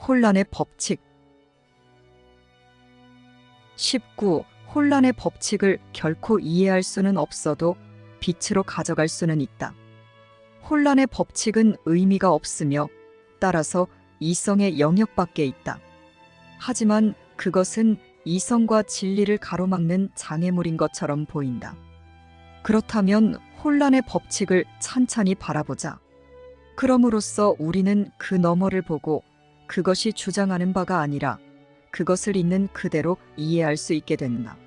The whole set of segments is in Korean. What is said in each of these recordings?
혼란의 법칙. 19. 혼란의 법칙을 결코 이해할 수는 없어도 빛으로 가져갈 수는 있다. 혼란의 법칙은 의미가 없으며 따라서 이성의 영역 밖에 있다. 하지만 그것은 이성과 진리를 가로막는 장애물인 것처럼 보인다. 그렇다면 혼란의 법칙을 찬찬히 바라보자. 그럼으로써 우리는 그 너머를 보고 그것이 주장하는 바가 아니라 그것을 있는 그대로 이해할 수 있게 된다.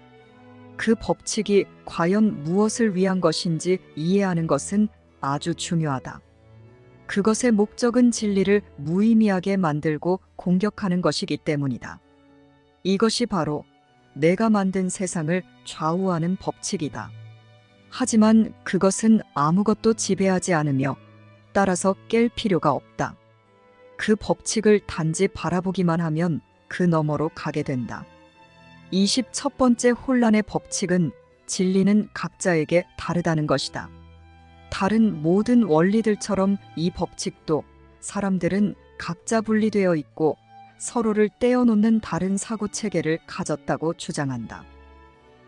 그 법칙이 과연 무엇을 위한 것인지 이해하는 것은 아주 중요하다. 그것의 목적은 진리를 무의미하게 만들고 공격하는 것이기 때문이다. 이것이 바로 내가 만든 세상을 좌우하는 법칙이다. 하지만 그것은 아무것도 지배하지 않으며 따라서 깰 필요가 없다. 그 법칙을 단지 바라보기만 하면 그 너머로 가게 된다. 21번째 혼란의 법칙은 진리는 각자에게 다르다는 것이다. 다른 모든 원리들처럼 이 법칙도 사람들은 각자 분리되어 있고 서로를 떼어놓는 다른 사고체계를 가졌다고 주장한다.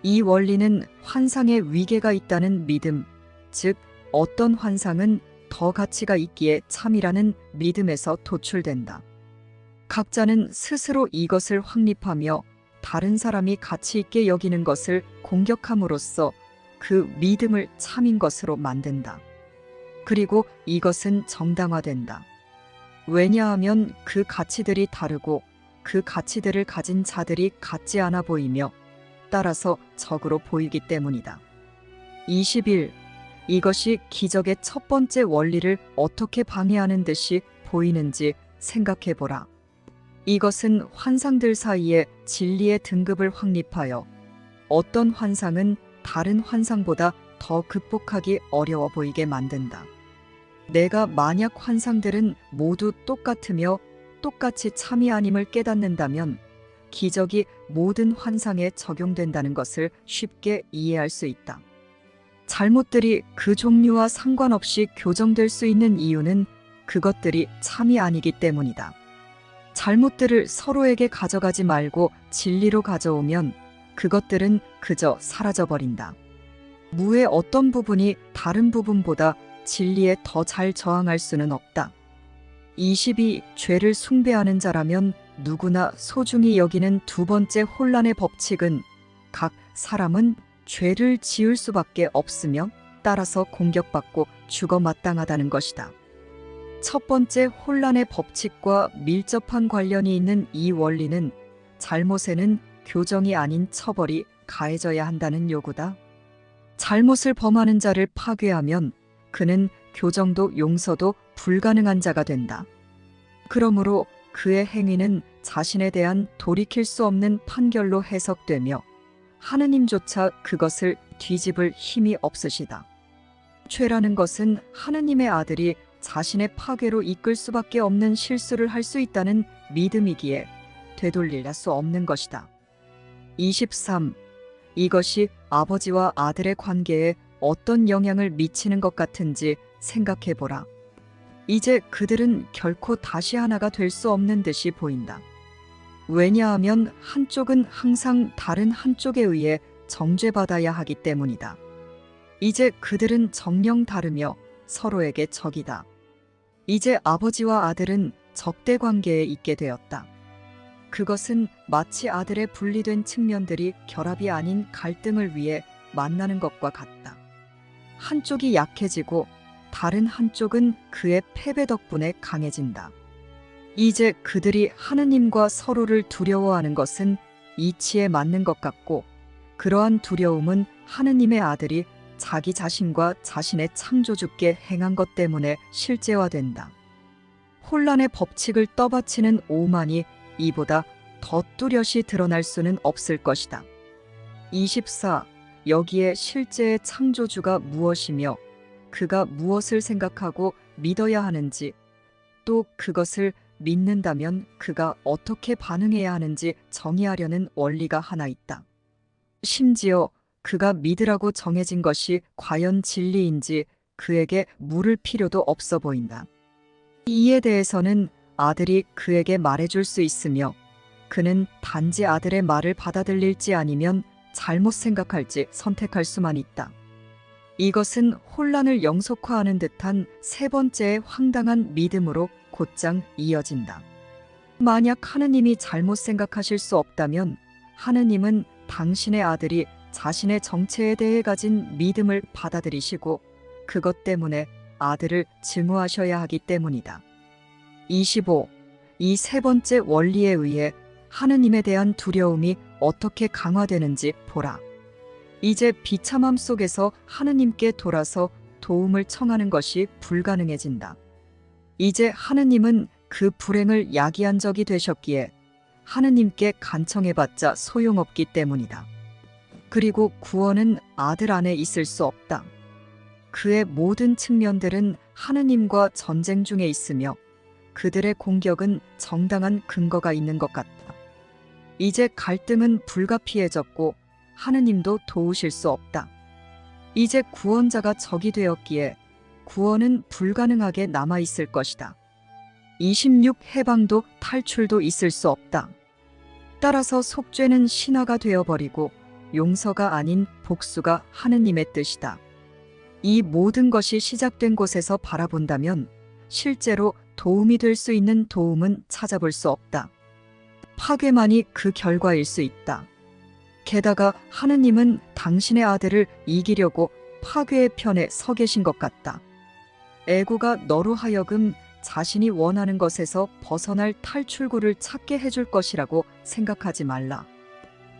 이 원리는 환상의 위계가 있다는 믿음, 즉 어떤 환상은 더 가치가 있기에 참이라는 믿음에서 도출된다. 각자는 스스로 이것을 확립하며 다른 사람이 가치 있게 여기는 것을 공격함으로써 그 믿음을 참인 것으로 만든다. 그리고 이것은 정당화된다. 왜냐하면 그 가치들이 다르고 그 가치들을 가진 자들이 같지 않아 보이며 따라서 적으로 보이기 때문이다. 21. 이것이 기적의 첫 번째 원리를 어떻게 방해하는 듯이 보이는지 생각해보라. 이것은 환상들 사이에 진리의 등급을 확립하여 어떤 환상은 다른 환상보다 더 극복하기 어려워 보이게 만든다. 내가 만약 환상들은 모두 똑같으며 똑같이 참이 아님을 깨닫는다면 기적이 모든 환상에 적용된다는 것을 쉽게 이해할 수 있다. 잘못들이 그 종류와 상관없이 교정될 수 있는 이유는 그것들이 참이 아니기 때문이다. 잘못들을 서로에게 가져가지 말고 진리로 가져오면 그것들은 그저 사라져버린다. 무의 어떤 부분이 다른 부분보다 진리에 더 잘 저항할 수는 없다. 22. 죄를 숭배하는 자라면 누구나 소중히 여기는 두 번째 혼란의 법칙은 각 사람은 죄를 지을 수밖에 없으며 따라서 공격받고 죽어 마땅하다는 것이다. 첫 번째 혼란의 법칙과 밀접한 관련이 있는 이 원리는 잘못에는 교정이 아닌 처벌이 가해져야 한다는 요구다. 잘못을 범하는 자를 파괴하면 그는 교정도 용서도 불가능한 자가 된다. 그러므로 그의 행위는 자신에 대한 돌이킬 수 없는 판결로 해석되며 하느님조차 그것을 뒤집을 힘이 없으시다. 죄라는 것은 하느님의 아들이 자신의 파괴로 이끌 수밖에 없는 실수를 할 수 있다는 믿음이기에 되돌릴 수 없는 것이다. 23. 이것이 아버지와 아들의 관계에 어떤 영향을 미치는 것 같은지 생각해보라. 이제 그들은 결코 다시 하나가 될 수 없는 듯이 보인다. 왜냐하면 한쪽은 항상 다른 한쪽에 의해 정죄받아야 하기 때문이다. 이제 그들은 정녕 다르며 서로에게 적이다. 이제 아버지와 아들은 적대 관계에 있게 되었다. 그것은 마치 아들의 분리된 측면들이 결합이 아닌 갈등을 위해 만나는 것과 같다. 한쪽이 약해지고 다른 한쪽은 그의 패배 덕분에 강해진다. 이제 그들이 하느님과 서로를 두려워하는 것은 이치에 맞는 것 같고 그러한 두려움은 하느님의 아들이 자기 자신과 자신의 창조주께 행한 것 때문에 실제화된다. 혼란의 법칙을 떠받치는 오만이 이보다 더 뚜렷이 드러날 수는 없을 것이다. 24. 여기에 실제의 창조주가 무엇이며 그가 무엇을 생각하고 믿어야 하는지 또 그것을 믿는다면 그가 어떻게 반응해야 하는지 정의하려는 원리가 하나 있다. 심지어 그가 믿으라고 정해진 것이 과연 진리인지 그에게 물을 필요도 없어 보인다. 이에 대해서는 아들이 그에게 말해줄 수 있으며 그는 단지 아들의 말을 받아들일지 아니면 잘못 생각할지 선택할 수만 있다. 이것은 혼란을 영속화하는 듯한 세 번째의 황당한 믿음으로 곧장 이어진다. 만약 하느님이 잘못 생각하실 수 없다면 하느님은 당신의 아들이 자신의 정체에 대해 가진 믿음을 받아들이시고 그것 때문에 아들을 증오하셔야 하기 때문이다. 25. 이 세 번째 원리에 의해 하느님에 대한 두려움이 어떻게 강화되는지 보라. 이제 비참함 속에서 하느님께 돌아서 도움을 청하는 것이 불가능해진다. 이제 하느님은 그 불행을 야기한 적이 되셨기에 하느님께 간청해봤자 소용없기 때문이다. 그리고 구원은 아들 안에 있을 수 없다. 그의 모든 측면들은 하느님과 전쟁 중에 있으며 그들의 공격은 정당한 근거가 있는 것 같다. 이제 갈등은 불가피해졌고 하느님도 도우실 수 없다. 이제 구원자가 적이 되었기에 구원은 불가능하게 남아있을 것이다. 26. 해방도 탈출도 있을 수 없다. 따라서 속죄는 신화가 되어버리고 용서가 아닌 복수가 하느님의 뜻이다. 이 모든 것이 시작된 곳에서 바라본다면 실제로 도움이 될 수 있는 도움은 찾아볼 수 없다. 파괴만이 그 결과일 수 있다. 게다가 하느님은 당신의 아들을 이기려고 파괴의 편에 서 계신 것 같다. 애고가 너로 하여금 자신이 원하는 것에서 벗어날 탈출구를 찾게 해줄 것이라고 생각하지 말라.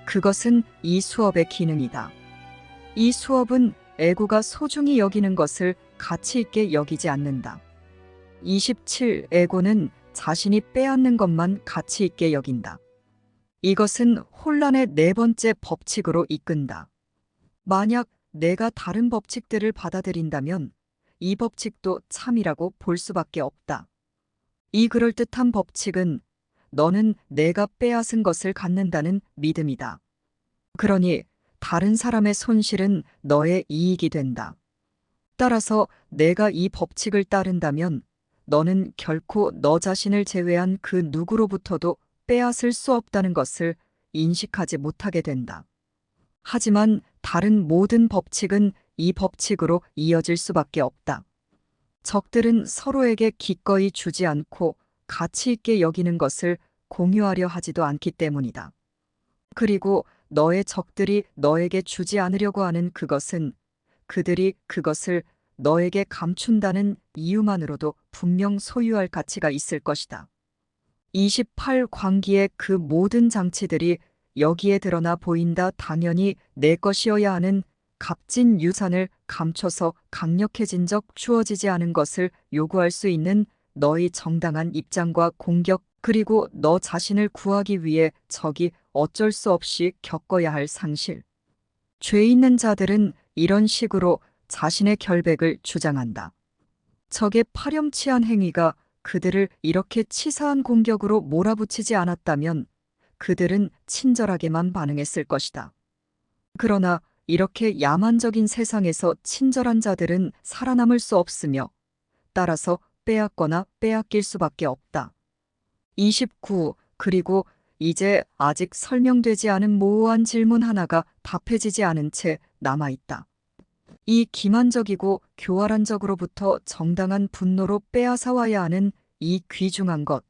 그것은 이 수업의 기능이다. 이 수업은 애고가 소중히 여기는 것을 가치 있게 여기지 않는다. 27. 애고는 자신이 빼앗는 것만 가치 있게 여긴다. 이것은 혼란의 네 번째 법칙으로 이끈다. 만약 내가 다른 법칙들을 받아들인다면 이 법칙도 참이라고 볼 수밖에 없다. 이 그럴듯한 법칙은 너는 내가 빼앗은 것을 갖는다는 믿음이다. 그러니 다른 사람의 손실은 너의 이익이 된다. 따라서 내가 이 법칙을 따른다면 너는 결코 너 자신을 제외한 그 누구로부터도 빼앗을 수 없다는 것을 인식하지 못하게 된다. 하지만 다른 모든 법칙은 이 법칙으로 이어질 수밖에 없다. 적들은 서로에게 기꺼이 주지 않고 가치 있게 여기는 것을 공유하려 하지도 않기 때문이다. 그리고 너의 적들이 너에게 주지 않으려고 하는 그것은 그들이 그것을 너에게 감춘다는 이유만으로도 분명 소유할 가치가 있을 것이다. 28. 광기의 그 모든 장치들이 여기에 드러나 보인다. 당연히 내 것이어야 하는 값진 유산을 감춰서 강력해진 적 주어지지 않은 것을 요구할 수 있는 너의 정당한 입장과 공격 그리고 너 자신을 구하기 위해 적이 어쩔 수 없이 겪어야 할 상실. 죄 있는 자들은 이런 식으로 자신의 결백을 주장한다. 적의 파렴치한 행위가 그들을 이렇게 치사한 공격으로 몰아붙이지 않았다면 그들은 친절하게만 반응했을 것이다. 그러나 이렇게 야만적인 세상에서 친절한 자들은 살아남을 수 없으며 따라서 빼앗거나 빼앗길 수밖에 없다. 29. 그리고 이제 아직 설명되지 않은 모호한 질문 하나가 답해지지 않은 채 남아있다. 이 기만적이고 교활한 적으로부터 정당한 분노로 빼앗아와야 하는 이 귀중한 것,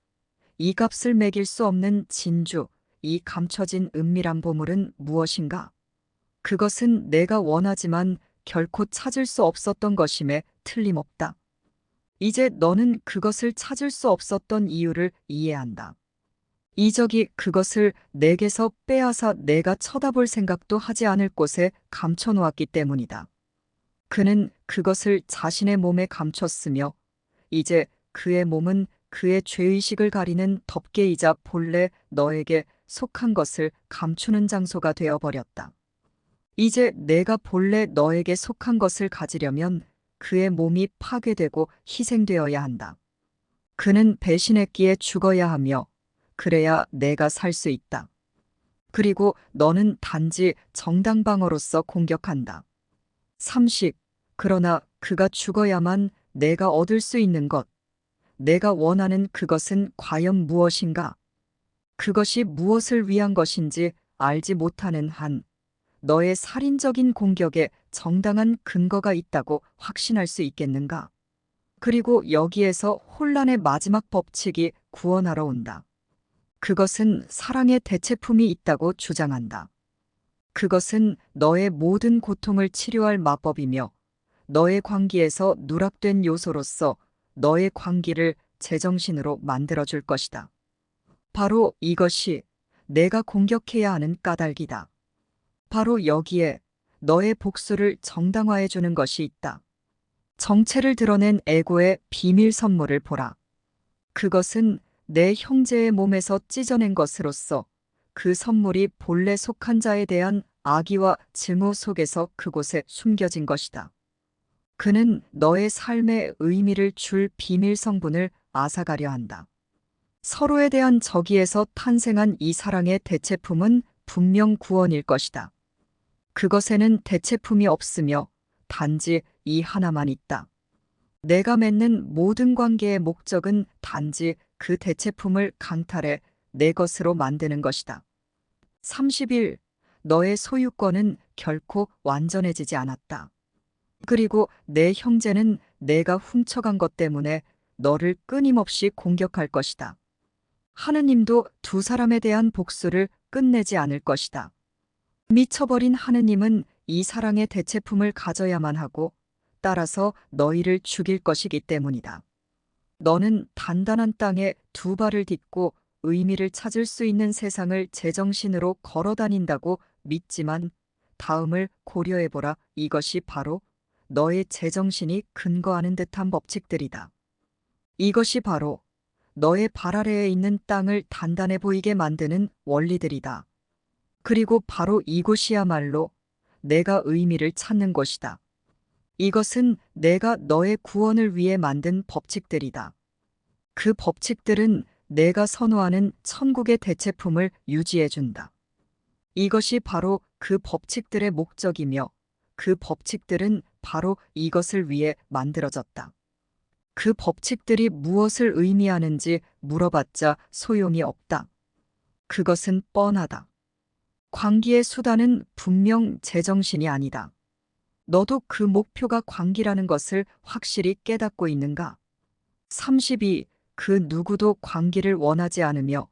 이 값을 매길 수 없는 진주, 이 감춰진 은밀한 보물은 무엇인가? 그것은 내가 원하지만 결코 찾을 수 없었던 것임에 틀림없다. 이제 너는 그것을 찾을 수 없었던 이유를 이해한다. 이 적이 그것을 내게서 빼앗아 내가 쳐다볼 생각도 하지 않을 곳에 감춰놓았기 때문이다. 그는 그것을 자신의 몸에 감췄으며 이제 그의 몸은 그의 죄의식을 가리는 덮개이자 본래 너에게 속한 것을 감추는 장소가 되어버렸다. 이제 내가 본래 너에게 속한 것을 가지려면 그의 몸이 파괴되고 희생되어야 한다. 그는 배신했기에 죽어야 하며 그래야 내가 살 수 있다. 그리고 너는 단지 정당방어로서 공격한다. 30. 그러나 그가 죽어야만 내가 얻을 수 있는 것, 내가 원하는 그것은 과연 무엇인가? 그것이 무엇을 위한 것인지 알지 못하는 한 너의 살인적인 공격에 정당한 근거가 있다고 확신할 수 있겠는가? 그리고 여기에서 혼란의 마지막 법칙이 구원하러 온다. 그것은 사랑의 대체품이 있다고 주장한다. 그것은 너의 모든 고통을 치료할 마법이며 너의 광기에서 누락된 요소로서 너의 광기를 제정신으로 만들어줄 것이다. 바로 이것이 내가 공격해야 하는 까닭이다. 바로 여기에 너의 복수를 정당화해 주는 것이 있다. 정체를 드러낸 에고의 비밀 선물을 보라. 그것은 내 형제의 몸에서 찢어낸 것으로서 그 선물이 본래 속한 자에 대한 악의와 증오 속에서 그곳에 숨겨진 것이다. 그는 너의 삶에 의미를 줄 비밀 성분을 앗아가려 한다. 서로에 대한 적의에서 탄생한 이 사랑의 대체품은 분명 구원일 것이다. 그것에는 대체품이 없으며 단지 이 하나만 있다. 내가 맺는 모든 관계의 목적은 단지 그 대체품을 강탈해 내 것으로 만드는 것이다. 30일, 너의 소유권은 결코 완전해지지 않았다. 그리고 내 형제는 내가 훔쳐간 것 때문에 너를 끊임없이 공격할 것이다. 하느님도 두 사람에 대한 복수를 끝내지 않을 것이다. 미쳐버린 하느님은 이 사랑의 대체품을 가져야만 하고 따라서 너희를 죽일 것이기 때문이다. 너는 단단한 땅에 두 발을 딛고 의미를 찾을 수 있는 세상을 제정신으로 걸어 다닌다고 믿지만 다음을 고려해보라. 이것이 바로 너의 제정신이 근거하는 듯한 법칙들이다. 이것이 바로 너의 발 아래에 있는 땅을 단단해 보이게 만드는 원리들이다. 그리고 바로 이곳이야말로 내가 의미를 찾는 곳이다. 이것은 내가 너의 구원을 위해 만든 법칙들이다. 그 법칙들은 내가 선호하는 천국의 대체품을 유지해준다. 이것이 바로 그 법칙들의 목적이며 그 법칙들은 바로 이것을 위해 만들어졌다. 그 법칙들이 무엇을 의미하는지 물어봤자 소용이 없다. 그것은 뻔하다. 광기의 수단은 분명 제정신이 아니다. 너도 그 목표가 광기라는 것을 확실히 깨닫고 있는가? 32. 그 누구도 광기를 원하지 않으며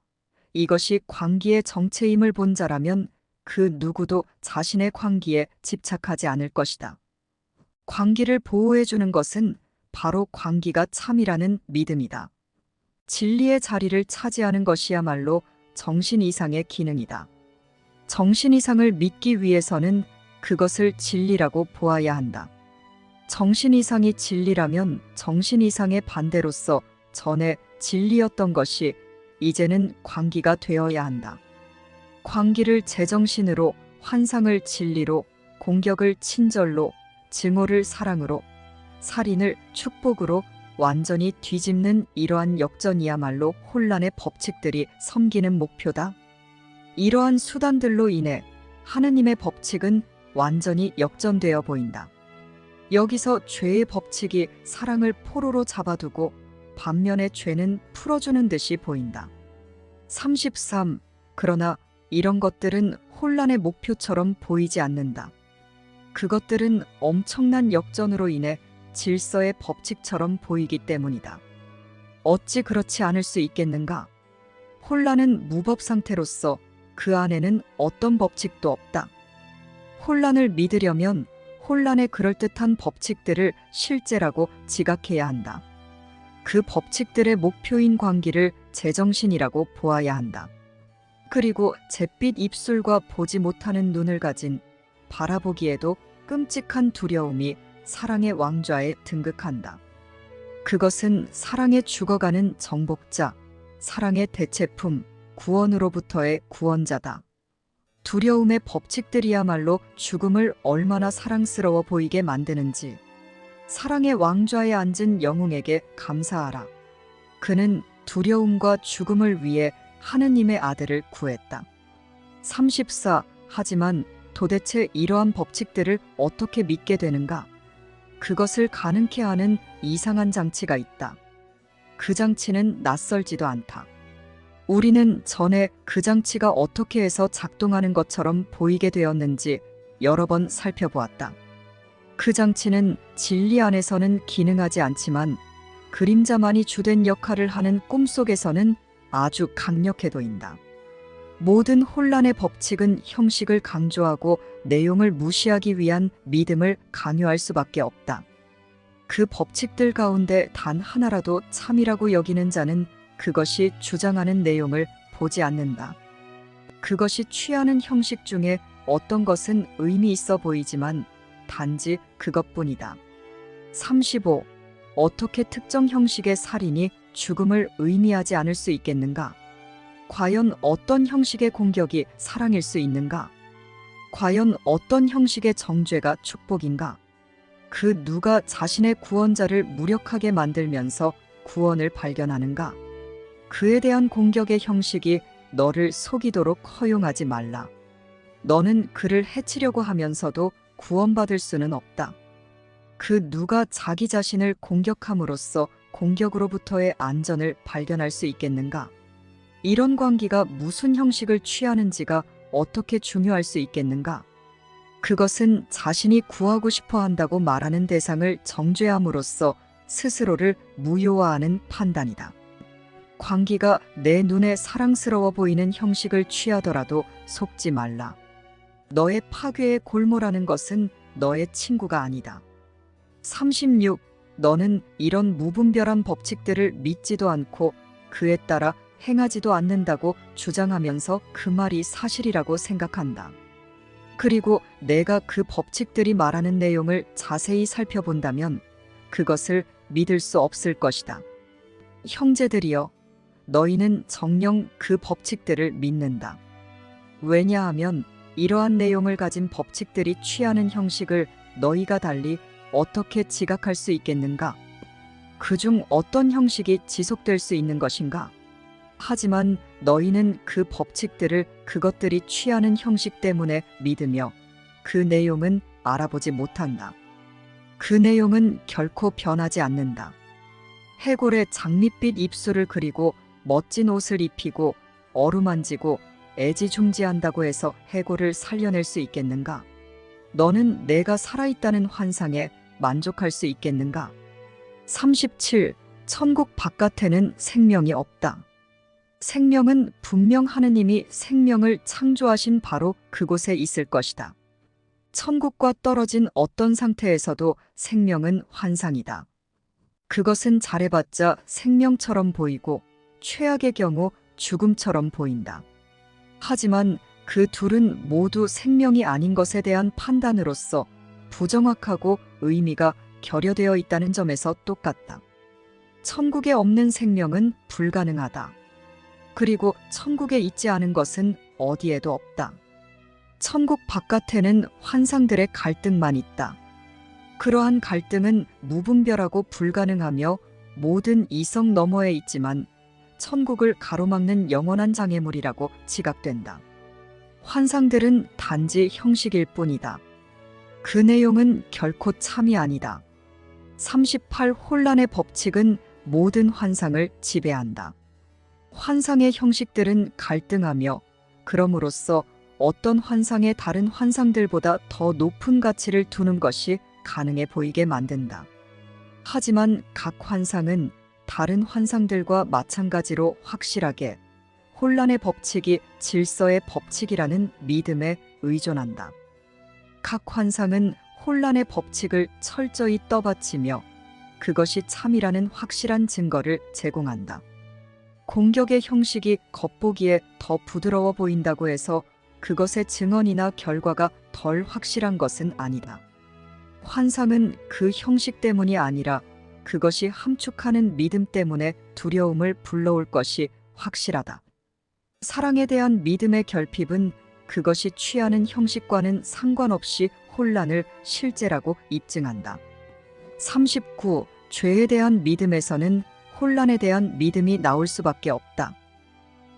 이것이 광기의 정체임을 본 자라면 그 누구도 자신의 광기에 집착하지 않을 것이다. 광기를 보호해주는 것은 바로 광기가 참이라는 믿음이다. 진리의 자리를 차지하는 것이야말로 정신 이상의 기능이다. 정신 이상을 믿기 위해서는 그것을 진리라고 보아야 한다. 정신 이상이 진리라면 정신 이상의 반대로서 전에 진리였던 것이 이제는 광기가 되어야 한다. 광기를 제정신으로, 환상을 진리로, 공격을 친절로, 증오를 사랑으로, 살인을 축복으로 완전히 뒤집는 이러한 역전이야말로 혼란의 법칙들이 섬기는 목표다. 이러한 수단들로 인해 하느님의 법칙은 완전히 역전되어 보인다. 여기서 죄의 법칙이 사랑을 포로로 잡아두고 반면에 죄는 풀어주는 듯이 보인다. 33. 그러나 이런 것들은 혼란의 목표처럼 보이지 않는다. 그것들은 엄청난 역전으로 인해 질서의 법칙처럼 보이기 때문이다. 어찌 그렇지 않을 수 있겠는가? 혼란은 무법 상태로서 그 안에는 어떤 법칙도 없다. 혼란을 믿으려면 혼란의 그럴듯한 법칙들을 실제라고 지각해야 한다. 그 법칙들의 목표인 광기를 제정신이라고 보아야 한다. 그리고 잿빛 입술과 보지 못하는 눈을 가진 바라보기에도 끔찍한 두려움이 사랑의 왕좌에 등극한다. 그것은 사랑에 죽어가는 정복자, 사랑의 대체품, 구원으로부터의 구원자다. 두려움의 법칙들이야말로 죽음을 얼마나 사랑스러워 보이게 만드는지 사랑의 왕좌에 앉은 영웅에게 감사하라. 그는 두려움과 죽음을 위해 하느님의 아들을 구했다. 34. 하지만 도대체 이러한 법칙들을 어떻게 믿게 되는가? 그것을 가능케 하는 이상한 장치가 있다. 그 장치는 낯설지도 않다. 우리는 전에 그 장치가 어떻게 해서 작동하는 것처럼 보이게 되었는지 여러 번 살펴보았다. 그 장치는 진리 안에서는 기능하지 않지만 그림자만이 주된 역할을 하는 꿈속에서는 아주 강력해 보인다. 모든 혼란의 법칙은 형식을 강조하고 내용을 무시하기 위한 믿음을 강요할 수밖에 없다. 그 법칙들 가운데 단 하나라도 참이라고 여기는 자는 그것이 주장하는 내용을 보지 않는다. 그것이 취하는 형식 중에 어떤 것은 의미 있어 보이지만 단지 그것뿐이다. 35. 어떻게 특정 형식의 살인이 죽음을 의미하지 않을 수 있겠는가? 과연 어떤 형식의 공격이 사랑일 수 있는가? 과연 어떤 형식의 정죄가 축복인가? 그 누가 자신의 구원자를 무력하게 만들면서 구원을 발견하는가? 그에 대한 공격의 형식이 너를 속이도록 허용하지 말라. 너는 그를 해치려고 하면서도 구원받을 수는 없다. 그 누가 자기 자신을 공격함으로써 공격으로부터의 안전을 발견할 수 있겠는가? 이런 관계가 무슨 형식을 취하는지가 어떻게 중요할 수 있겠는가? 그것은 자신이 구하고 싶어 한다고 말하는 대상을 정죄함으로써 스스로를 무효화하는 판단이다. 관계가 내 눈에 사랑스러워 보이는 형식을 취하더라도 속지 말라. 너의 파괴의 골모라는 것은 너의 친구가 아니다. 36. 너는 이런 무분별한 법칙들을 믿지도 않고 그에 따라 행하지도 않는다고 주장하면서 그 말이 사실이라고 생각한다. 그리고 내가 그 법칙들이 말하는 내용을 자세히 살펴본다면 그것을 믿을 수 없을 것이다. 형제들이여, 너희는 정녕 그 법칙들을 믿는다. 왜냐하면 이러한 내용을 가진 법칙들이 취하는 형식을 너희가 달리 어떻게 지각할 수 있겠는가? 그중 어떤 형식이 지속될 수 있는 것인가? 하지만 너희는 그 법칙들을 그것들이 취하는 형식 때문에 믿으며 그 내용은 알아보지 못한다. 그 내용은 결코 변하지 않는다. 해골의 장밋빛 입술을 그리고 멋진 옷을 입히고 어루만지고 애지중지한다고 해서 해골을 살려낼 수 있겠는가? 너는 내가 살아있다는 환상에 만족할 수 있겠는가? 37. 천국 바깥에는 생명이 없다. 생명은 분명 하느님이 생명을 창조하신 바로 그곳에 있을 것이다. 천국과 떨어진 어떤 상태에서도 생명은 환상이다. 그것은 잘해봤자 생명처럼 보이고 최악의 경우 죽음처럼 보인다. 하지만 그 둘은 모두 생명이 아닌 것에 대한 판단으로서 부정확하고 의미가 결여되어 있다는 점에서 똑같다. 천국에 없는 생명은 불가능하다. 그리고 천국에 있지 않은 것은 어디에도 없다. 천국 바깥에는 환상들의 갈등만 있다. 그러한 갈등은 무분별하고 불가능하며 모든 이성 너머에 있지만 천국을 가로막는 영원한 장애물이라고 지각된다. 환상들은 단지 형식일 뿐이다. 그 내용은 결코 참이 아니다. 38. 혼란의 법칙은 모든 환상을 지배한다. 환상의 형식들은 갈등하며 그럼으로써 어떤 환상에 다른 환상들보다 더 높은 가치를 두는 것이 가능해 보이게 만든다. 하지만 각 환상은 다른 환상들과 마찬가지로 확실하게 혼란의 법칙이 질서의 법칙이라는 믿음에 의존한다. 각 환상은 혼란의 법칙을 철저히 떠받치며 그것이 참이라는 확실한 증거를 제공한다. 공격의 형식이 겉보기에 더 부드러워 보인다고 해서 그것의 증언이나 결과가 덜 확실한 것은 아니다. 환상은 그 형식 때문이 아니라 그것이 함축하는 믿음 때문에 두려움을 불러올 것이 확실하다. 사랑에 대한 믿음의 결핍은 그것이 취하는 형식과는 상관없이 혼란을 실제라고 입증한다. 39. 죄에 대한 믿음에서는 혼란에 대한 믿음이 나올 수밖에 없다.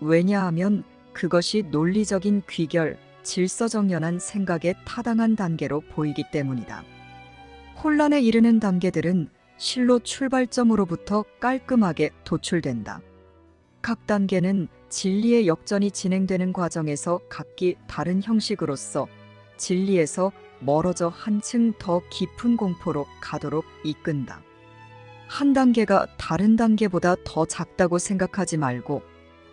왜냐하면 그것이 논리적인 귀결, 질서정연한 생각의 타당한 단계로 보이기 때문이다. 혼란에 이르는 단계들은 실로 출발점으로부터 깔끔하게 도출된다. 각 단계는 진리의 역전이 진행되는 과정에서 각기 다른 형식으로서 진리에서 멀어져 한층 더 깊은 공포로 가도록 이끈다. 한 단계가 다른 단계보다 더 작다고 생각하지 말고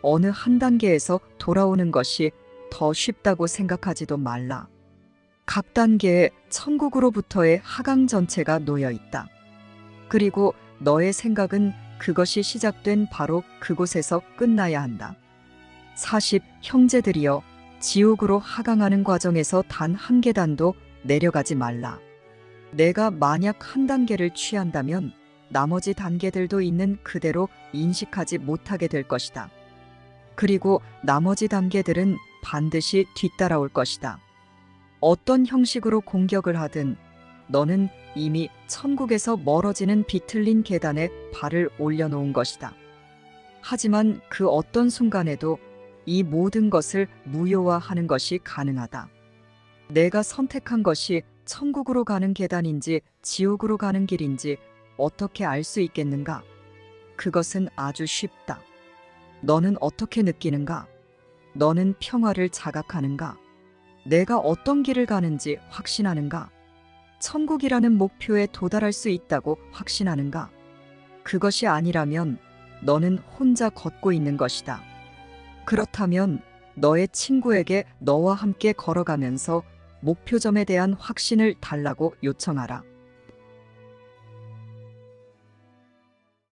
어느 한 단계에서 돌아오는 것이 더 쉽다고 생각하지도 말라. 각 단계에 천국으로부터의 하강 전체가 놓여 있다. 그리고 너의 생각은 그것이 시작된 바로 그곳에서 끝나야 한다. 40 형제들이여, 지옥으로 하강하는 과정에서 단 한 계단도 내려가지 말라. 내가 만약 한 단계를 취한다면 나머지 단계들도 있는 그대로 인식하지 못하게 될 것이다. 그리고 나머지 단계들은 반드시 뒤따라올 것이다. 어떤 형식으로 공격을 하든 너는 이미 천국에서 멀어지는 비틀린 계단에 발을 올려놓은 것이다. 하지만 그 어떤 순간에도 이 모든 것을 무효화하는 것이 가능하다. 내가 선택한 것이 천국으로 가는 계단인지 지옥으로 가는 길인지 어떻게 알 수 있겠는가? 그것은 아주 쉽다. 너는 어떻게 느끼는가? 너는 평화를 자각하는가? 내가 어떤 길을 가는지 확신하는가? 천국이라는 목표에 도달할 수 있다고 확신하는가? 그것이 아니라면 너는 혼자 걷고 있는 것이다. 그렇다면 너의 친구에게 너와 함께 걸어가면서 목표점에 대한 확신을 달라고 요청하라.